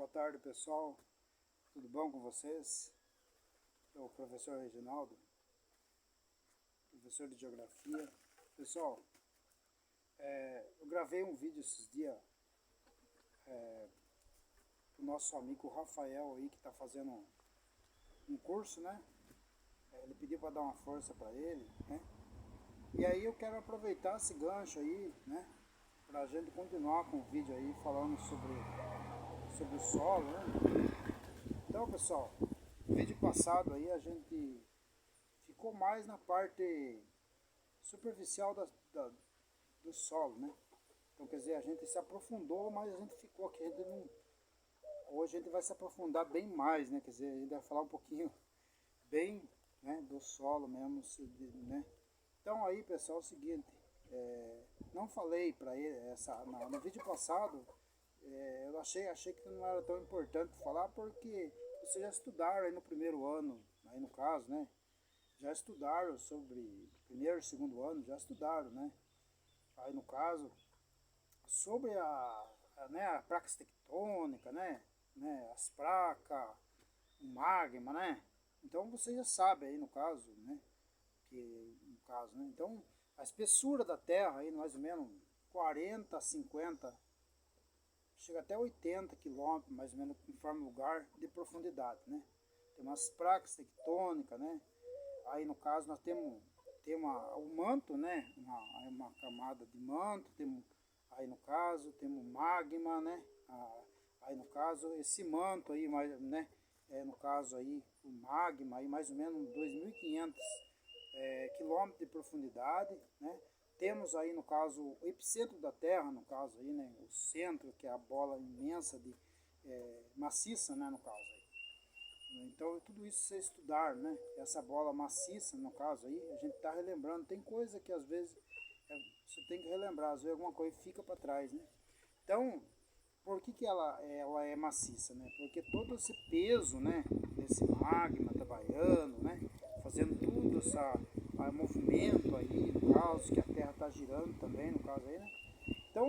Boa tarde, pessoal. Tudo bom com vocês? Sou o professor Reginaldo, professor de Geografia. Pessoal, eu gravei um vídeo esses dias pro nosso amigo Rafael aí, que está fazendo um curso, né? Ele pediu para dar uma força para ele, né? E aí eu quero aproveitar esse gancho aí, né? Para a gente continuar com o vídeo aí falando sobre o solo, né? Então, pessoal, no vídeo passado aí a gente ficou mais na parte superficial do solo, né? Então, quer dizer, a gente se aprofundou, mas a gente ficou aqui, hoje a gente vai se aprofundar bem mais, né? Quer dizer, a gente vai falar um pouquinho bem, né, do solo mesmo, né? Então aí, pessoal, é o seguinte, não falei para ele, no vídeo passado, eu achei que não era tão importante falar, porque vocês já estudaram aí no primeiro ano, aí no caso, né? Já estudaram sobre primeiro e segundo ano, já estudaram, né? Aí no caso, sobre né, a placas tectônica, né? As placas, o magma, né? Então você já sabe aí no caso, né? Né? Então a espessura da Terra aí mais ou menos 40, 50, chega até 80 quilômetros mais ou menos conforme o lugar de profundidade, né? Tem umas placas tectônicas, né? Aí no caso nós temos o manto, né? Uma camada de manto, aí no caso temos magma, né? Aí no caso esse manto aí, né? No caso aí o magma aí mais ou menos 2.500 quilômetros de profundidade, né? Temos aí no caso o epicentro da Terra, no caso aí, né? O centro, que é a bola imensa maciça, né? No caso aí. Então tudo isso vocês estudaram, né? Essa bola maciça, no caso aí, a gente está relembrando. Tem coisa que às vezes você tem que relembrar, às vezes alguma coisa fica para trás, né? Então, por que ela é maciça, né? Porque todo esse peso, né? Desse magma trabalhando, né? Fazendo tudo movimento aí, no caso, que a Terra está girando também, no caso aí, né? Então,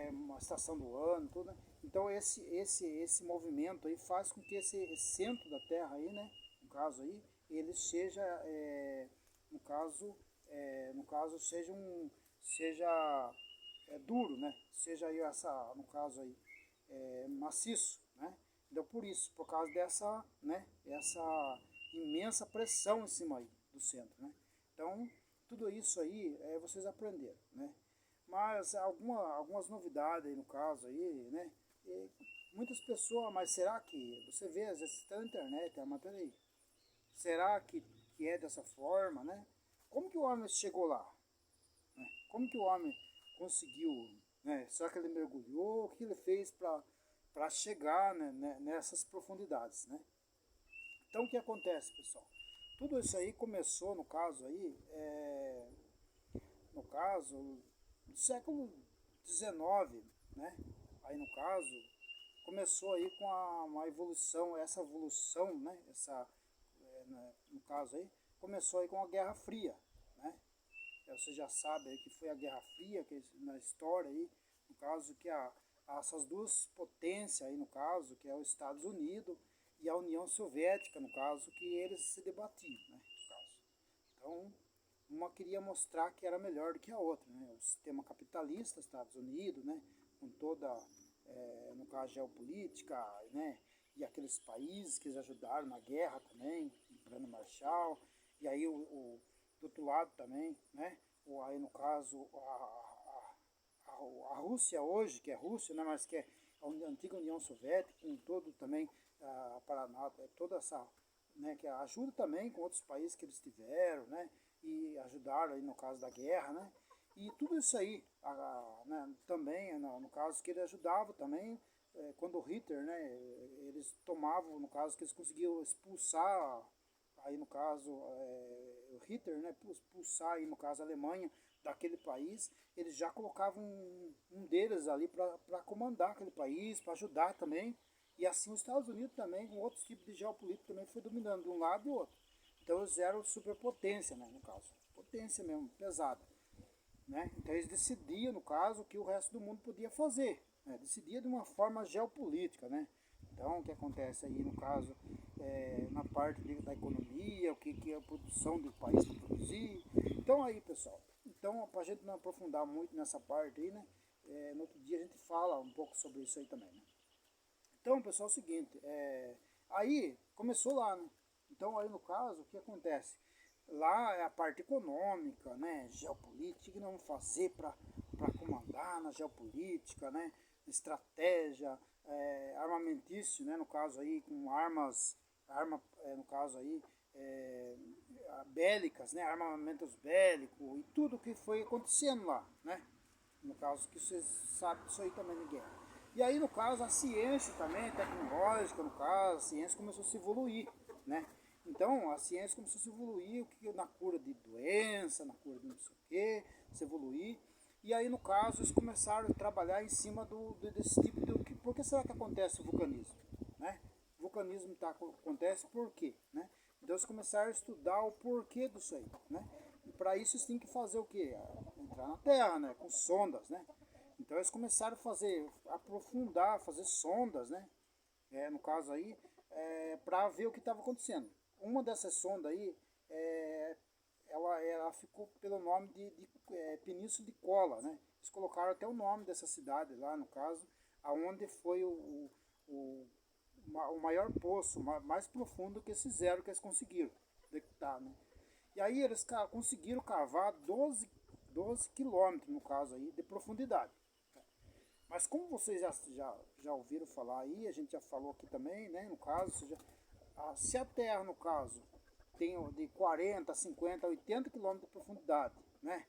uma estação do ano, tudo, né? Então esse movimento aí faz com que esse centro da Terra aí, né, no caso aí, ele seja, no caso seja duro, né, seja aí no caso aí, maciço, né. Então por causa dessa, né, essa imensa pressão em cima aí do centro, né. Então tudo isso aí vocês aprenderam, né. Mas algumas novidades aí no caso aí, né? E muitas pessoas, mas será que você vê, às vezes está na internet, mas peraí, será que é dessa forma, né? Como que o homem chegou lá? Né? Como que o homem conseguiu, né? Será que ele mergulhou? O que ele fez para chegar, né, nessas profundidades, né? Então o que acontece, pessoal? Tudo isso aí começou no caso aí, no caso do século XIX, né? Aí no caso começou aí com uma evolução, essa evolução, né? No caso aí começou aí com a Guerra Fria, né? Você já sabe aí que foi a Guerra Fria, que na história aí, no caso que essas duas potências aí no caso, que é os Estados Unidos e a União Soviética, no caso, que eles se debatiam, né? No caso. Então uma queria mostrar que era melhor do que a outra, né? O sistema capitalista, Estados Unidos, né? Com toda, no caso, geopolítica, né? E aqueles países que eles ajudaram na guerra também, o Plano Marshall, e aí do outro lado também, né? Aí no caso a Rússia hoje, que é Rússia, né? Mas que é a antiga União Soviética, com todo também, toda essa, né? Que ajuda também com outros países que eles tiveram, né? E ajudaram aí no caso da guerra, né? E tudo isso aí, né, também, no caso que ele ajudava também, quando o Hitler, né, eles tomavam, no caso que eles conseguiam expulsar, aí no caso, o Hitler, né, expulsar aí no caso a Alemanha daquele país, eles já colocavam um deles ali para comandar aquele país, para ajudar também, e assim os Estados Unidos também, com outros tipos de geopolítica também foi dominando de um lado e do outro. Então eles eram superpotência, né, no caso, potência mesmo, pesada. né? Então eles decidiam, no caso, o que o resto do mundo podia fazer, né? Decidia de uma forma geopolítica, né? Então, o que acontece aí, no caso, na parte da economia, o que é a produção do país para produzir. Então, aí, pessoal, então, para a gente não aprofundar muito nessa parte aí, né? No outro dia a gente fala um pouco sobre isso aí também, né? Então, pessoal, é o seguinte, aí começou lá, né? Então, aí no caso, o que acontece? Lá é a parte econômica, né? Geopolítica, o que nós vamos fazer para comandar na geopolítica, né? Estratégia, armamentício, né? No caso aí, com no caso aí, bélicas, né? Armamentos bélicos e tudo que foi acontecendo lá, né? No caso, que vocês sabem disso aí também, ninguém. E aí, no caso, a ciência também, tecnológica, no caso, a ciência começou a se evoluir, né? Então, a ciência começou a se evoluir na cura de doença, na cura de não sei o quê, se evoluir. E aí, no caso, eles começaram a trabalhar em cima desse tipo de... Por que será que acontece o vulcanismo? Né? O vulcanismo acontece por quê? Né? Então, eles começaram a estudar o porquê disso aí, né? E para isso, eles têm que fazer o quê? Entrar na Terra, né? Com sondas, né? Então eles começaram a aprofundar, fazer sondas, né? No caso aí, para ver o que estava acontecendo. Uma dessas sondas aí, ela ficou pelo nome de Península de Kola, né? Eles colocaram até o nome dessa cidade lá, no caso, aonde foi o maior poço, mais profundo que eles fizeram, que eles conseguiram detectar, né? E aí eles conseguiram cavar 12 quilômetros, no caso aí, de profundidade. Mas como vocês já ouviram falar aí, a gente já falou aqui também, né, no caso, se a Terra, no caso, tem de 40, 50, 80 quilômetros de profundidade, né,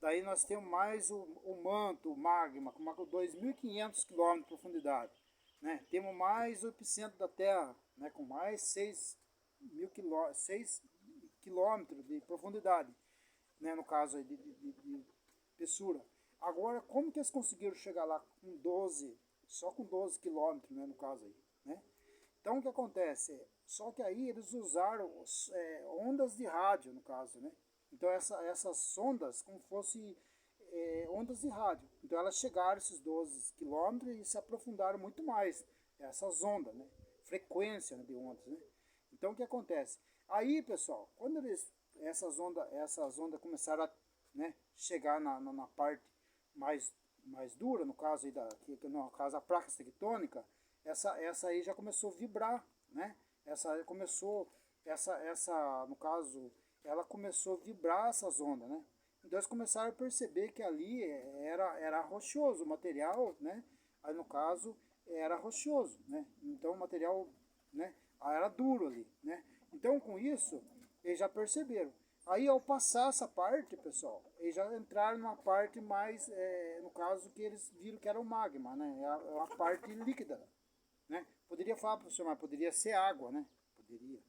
daí nós temos mais o manto, o magma, com 2.500 quilômetros de profundidade, né, temos mais o epicentro da Terra, né, com mais 6 quilômetros de profundidade, né, no caso de espessura. Agora, como que eles conseguiram chegar lá com 12, só com 12 quilômetros, né, no caso aí, né? Então, o que acontece? Só que aí eles usaram ondas de rádio, no caso, né? Então, essas sondas, como fosse ondas de rádio. Então, elas chegaram esses 12 quilômetros e se aprofundaram muito mais, essas ondas, né? Frequência, né, de ondas, né? Então, o que acontece? Aí, pessoal, quando essas ondas começaram a, né, chegar na parte mais dura, no caso aí no caso a placa tectônica, essa aí já começou a vibrar, né? No caso, ela começou a vibrar essas ondas, né? Então eles começaram a perceber que ali era rochoso o material, né? Aí no caso era rochoso, né? Então o material, né, era duro ali, né? Então com isso eles já perceberam. Aí ao passar essa parte, pessoal, eles já entraram numa parte mais, no caso que eles viram que era o magma, né? É uma parte líquida, né? Poderia falar, professor, mas poderia ser água, né? Poderia.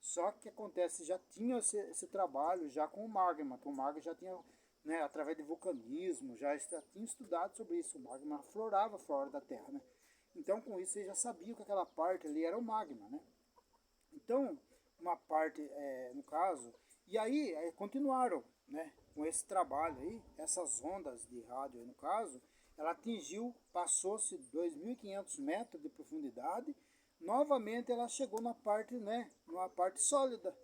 Só que acontece, já tinha esse trabalho já com o magma, que o magma já tinha, né, através de vulcanismo, já tinha estudado sobre isso, o magma aflorava fora da Terra, né? Então com isso eles já sabiam que aquela parte ali era o magma, né? Então, uma parte, no caso, e aí continuaram, né, com esse trabalho aí, essas ondas de rádio aí no caso, ela atingiu, passou-se 2.500 metros de profundidade, novamente ela chegou na parte, né, numa parte sólida,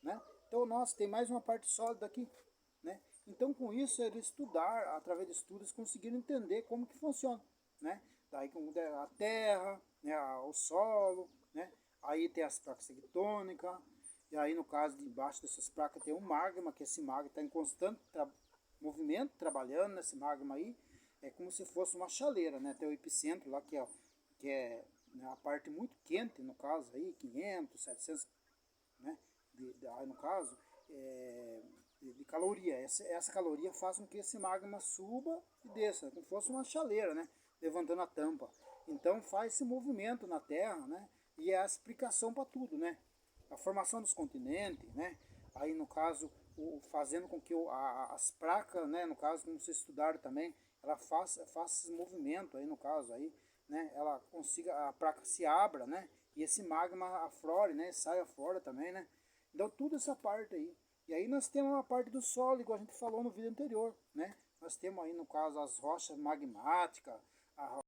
né? Então, nossa, tem mais uma parte sólida aqui, né? Então, com isso, eles estudaram, através de estudos, conseguiram entender como que funciona, né? Daí com a terra, né, o solo, né? Aí tem as placas tectônicas, e aí no caso de embaixo dessas placas tem um magma, que esse magma está em constante movimento, trabalhando nesse magma aí, é como se fosse uma chaleira, né? Tem o epicentro lá que é né, a parte muito quente, no caso aí, 500, 700, né? Aí no caso, de caloria. Essa caloria faz com que esse magma suba e desça, como se fosse uma chaleira, né? Levantando a tampa. Então faz esse movimento na Terra, né? E é a explicação para tudo, né? A formação dos continentes, né? Aí no caso, fazendo com que as placas, né? No caso, como vocês estudaram também, ela faça esse movimento aí no caso aí, né? Ela consiga, a placa se abra, né? E esse magma aflore, né? Saia fora também, né? Então tudo essa parte aí. E aí nós temos uma parte do solo, igual a gente falou no vídeo anterior, né? Nós temos aí, no caso, as rochas magmáticas, a